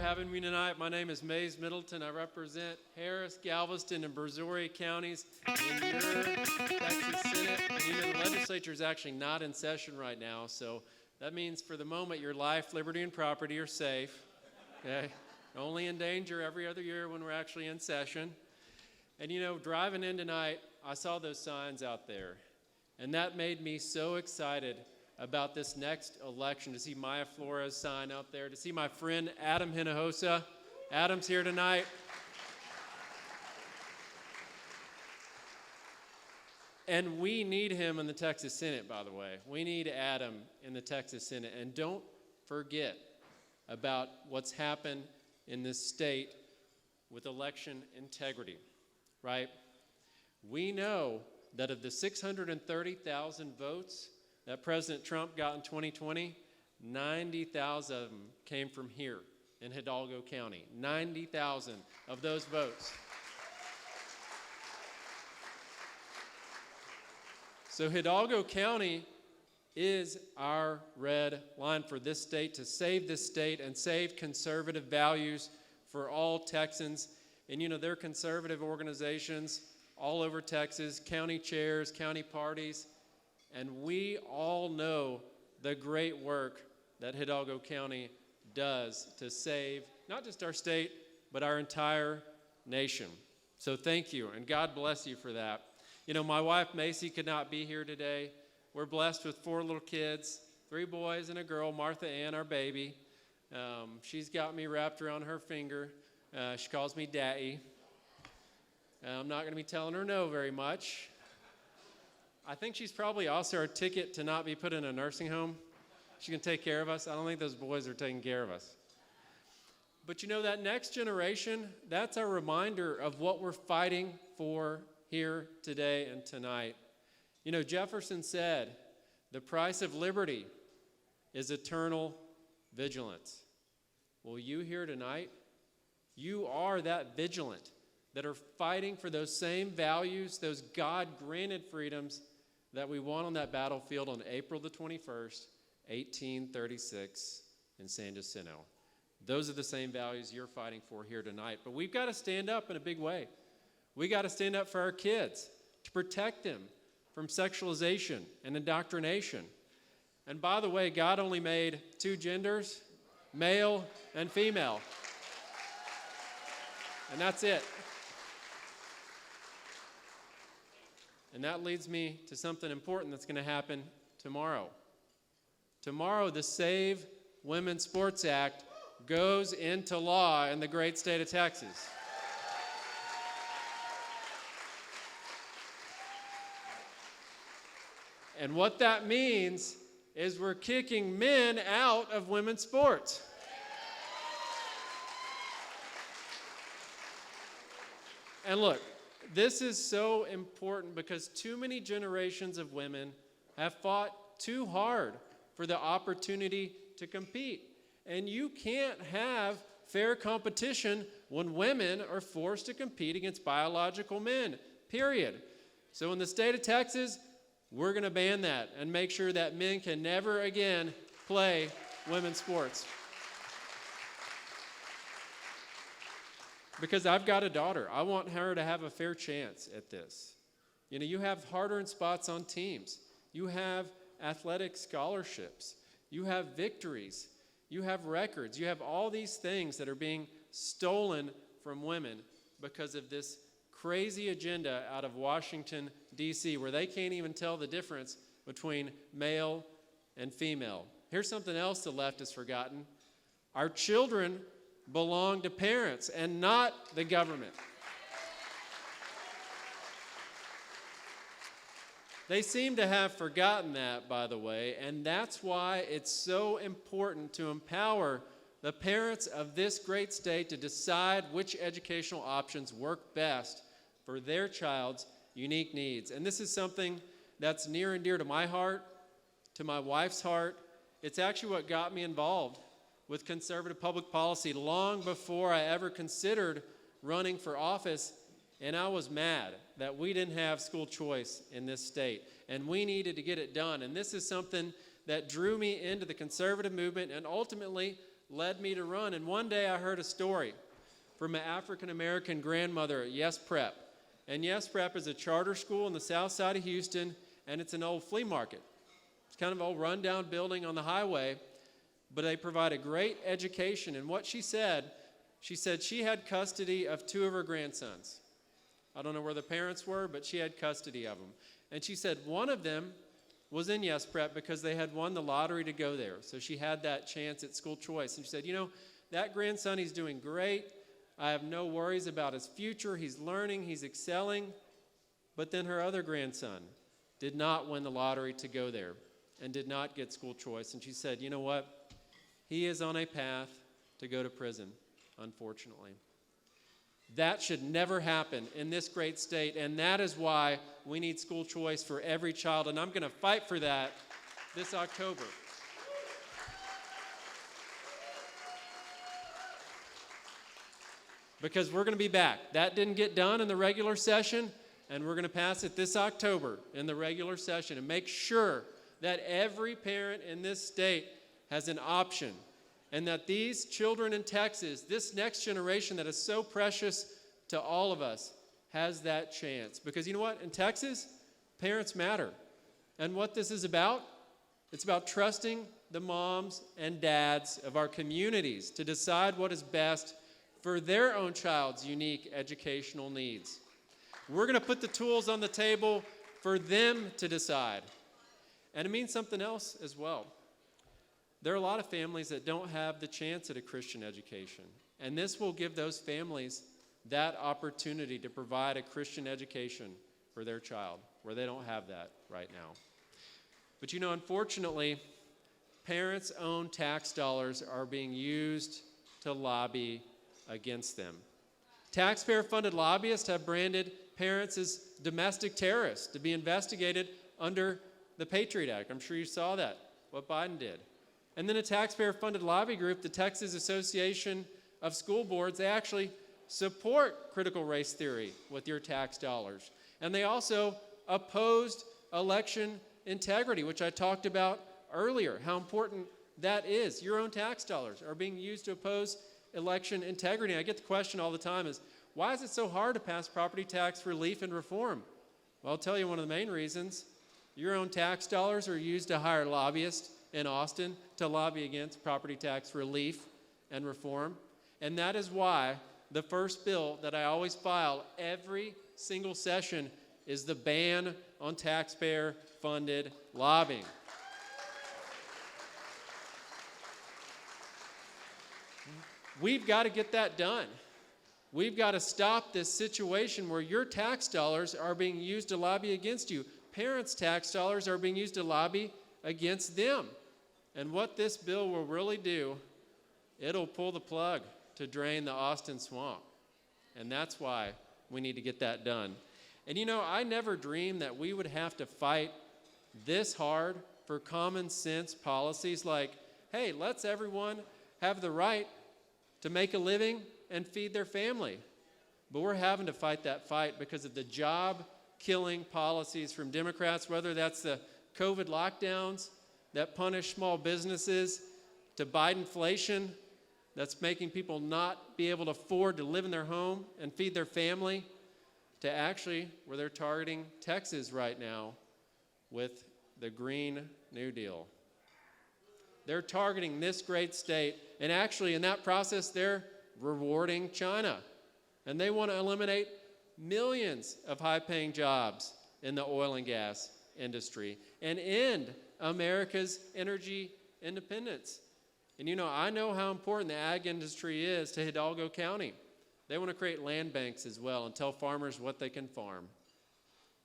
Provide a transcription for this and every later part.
having me tonight. My name is Middleton. I represent Harris, Galveston, and Brazoria counties in your Texas Senate. And the legislature is actually not in session right now, so that means for the moment your life, liberty, and property are safe. Okay? Only in danger every other year when we're actually in session. And driving in tonight, I saw those signs out there, and that made me so excited about this next election, to see Maya Flores' sign out there, to see my friend Adam Hinojosa. Adam's here tonight. And we need him in the Texas Senate, by the way. We need Adam in the Texas Senate. And don't forget about what's happened in this state with election integrity, right? We know that of the 630,000 votes that President Trump got in 2020, 90,000 of them came from here in Hidalgo County. 90,000 of those votes. So Hidalgo County is our red line for this state, to save this state and save conservative values for all Texans. And there are conservative organizations all over Texas, county chairs, county parties, and we all know the great work that Hidalgo County does to save not just our state, but our entire nation. So thank you, and God bless you for that. My wife Macy could not be here today. We're blessed with 4 little kids, 3 boys and a girl, Martha Ann, our baby. She's got me wrapped around her finger. She calls me Daddy. I'm not going to be telling her no very much. I think she's probably also our ticket to not be put in a nursing home. She can take care of us. I don't think those boys are taking care of us. But that next generation, that's our reminder of what we're fighting for here today and tonight. Jefferson said, the price of liberty is eternal vigilance. Well, you here tonight, you are that vigilant that are fighting for those same values, those God-granted freedoms that we won on that battlefield on April the 21st, 1836 in San Jacinto. Those are the same values you're fighting for here tonight. But we've got to stand up in a big way. We got to stand up for our kids, to protect them from sexualization and indoctrination. And by the way, God only made 2 genders, male and female. And that's it. And that leads me to something important that's going to happen tomorrow. Tomorrow, the Save Women's Sports Act goes into law in the great state of Texas. And what that means is we're kicking men out of women's sports. And look, this is so important because too many generations of women have fought too hard for the opportunity to compete. And you can't have fair competition when women are forced to compete against biological men, period. So in the state of Texas, we're going to ban that and make sure that men can never again play women's sports. Because I've got a daughter. I want her to have a fair chance at this. You have hard-earned spots on teams. You have athletic scholarships. You have victories. You have records. You have all these things that are being stolen from women because of this crazy agenda out of Washington, D.C., where they can't even tell the difference between male and female. Here's something else the left has forgotten. Our children belong to parents and not the government. They seem to have forgotten that, by the way, and that's why it's so important to empower the parents of this great state to decide which educational options work best for their child's unique needs. And this is something that's near and dear to my heart, to my wife's heart. It's actually what got me involved with conservative public policy long before I ever considered running for office. And I was mad that we didn't have school choice in this state, and we needed to get it done. And this is something that drew me into the conservative movement and ultimately led me to run. And one day I heard a story from an African-American grandmother at Yes Prep. And Yes Prep is a charter school in the south side of Houston, and it's an old flea market. It's kind of an old rundown building on the highway, but they provide a great education. And what she said she had custody of 2 of her grandsons. I don't know where the parents were, but she had custody of them. And she said one of them was in Yes Prep because they had won the lottery to go there. So she had that chance at school choice. And she said, that grandson, he's doing great. I have no worries about his future. He's learning, he's excelling. But then her other grandson did not win the lottery to go there and did not get school choice. And she said, you know what? He is on a path to go to prison, unfortunately. That should never happen in this great state, and that is why we need school choice for every child, and I'm going to fight for that this October. Because we're going to be back. That didn't get done in the regular session, and we're going to pass it this October in the regular session and make sure that every parent in this state has an option, and that these children in Texas, this next generation that is so precious to all of us, has that chance. Because you know what? In Texas, parents matter. And what this is about, it's about trusting the moms and dads of our communities to decide what is best for their own child's unique educational needs. We're going to put the tools on the table for them to decide. And it means something else as well. There are a lot of families that don't have the chance at a Christian education, and this will give those families that opportunity to provide a Christian education for their child, where they don't have that right now. But unfortunately, parents' own tax dollars are being used to lobby against them. Taxpayer-funded lobbyists have branded parents as domestic terrorists to be investigated under the Patriot Act. I'm sure you saw that, what Biden did. And then a taxpayer-funded lobby group, the Texas Association of School Boards, they actually support critical race theory with your tax dollars. And they also opposed election integrity, which I talked about earlier, how important that is. Your own tax dollars are being used to oppose election integrity. I get the question all the time is, why is it so hard to pass property tax relief and reform? Well, I'll tell you one of the main reasons. Your own tax dollars are used to hire lobbyists in Austin to lobby against property tax relief and reform. And that is why the first bill that I always file every single session is the ban on taxpayer-funded lobbying. We've got to get that done. We've got to stop this situation where your tax dollars are being used to lobby against you. Parents' tax dollars are being used to lobby against them. And what this bill will really do, it'll pull the plug to drain the Austin swamp. And that's why we need to get that done. And I never dreamed that we would have to fight this hard for common sense policies like, hey, let's everyone have the right to make a living and feed their family. But we're having to fight that fight because of the job-killing policies from Democrats, whether that's the COVID lockdowns that punish small businesses, to Bidenflation that's making people not be able to afford to live in their home and feed their family, to actually where they're targeting Texas right now with the Green New Deal. They're targeting this great state, and actually in that process they're rewarding China. And they want to eliminate millions of high-paying jobs in the oil and gas industry and end America's energy independence. And I know how important the ag industry is to Hidalgo County. They want to create land banks as well and tell farmers what they can farm.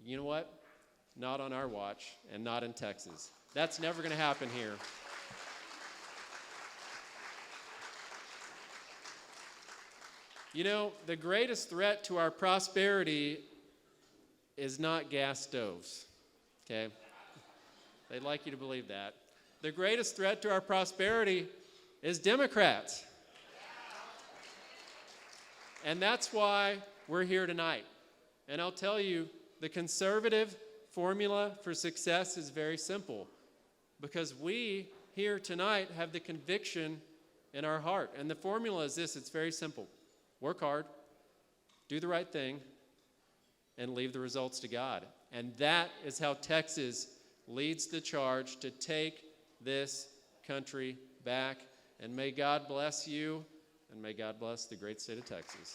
You know what? Not on our watch and not in Texas. That's never going to happen here. The greatest threat to our prosperity is not gas stoves, okay? They'd like you to believe that. The greatest threat to our prosperity is Democrats. And that's why we're here tonight. And I'll tell you, the conservative formula for success is very simple. Because we here tonight have the conviction in our heart. And the formula is this, it's very simple. Work hard, do the right thing, and leave the results to God. And that is how Texas leads the charge to take this country back. And may God bless you, and may God bless the great state of Texas.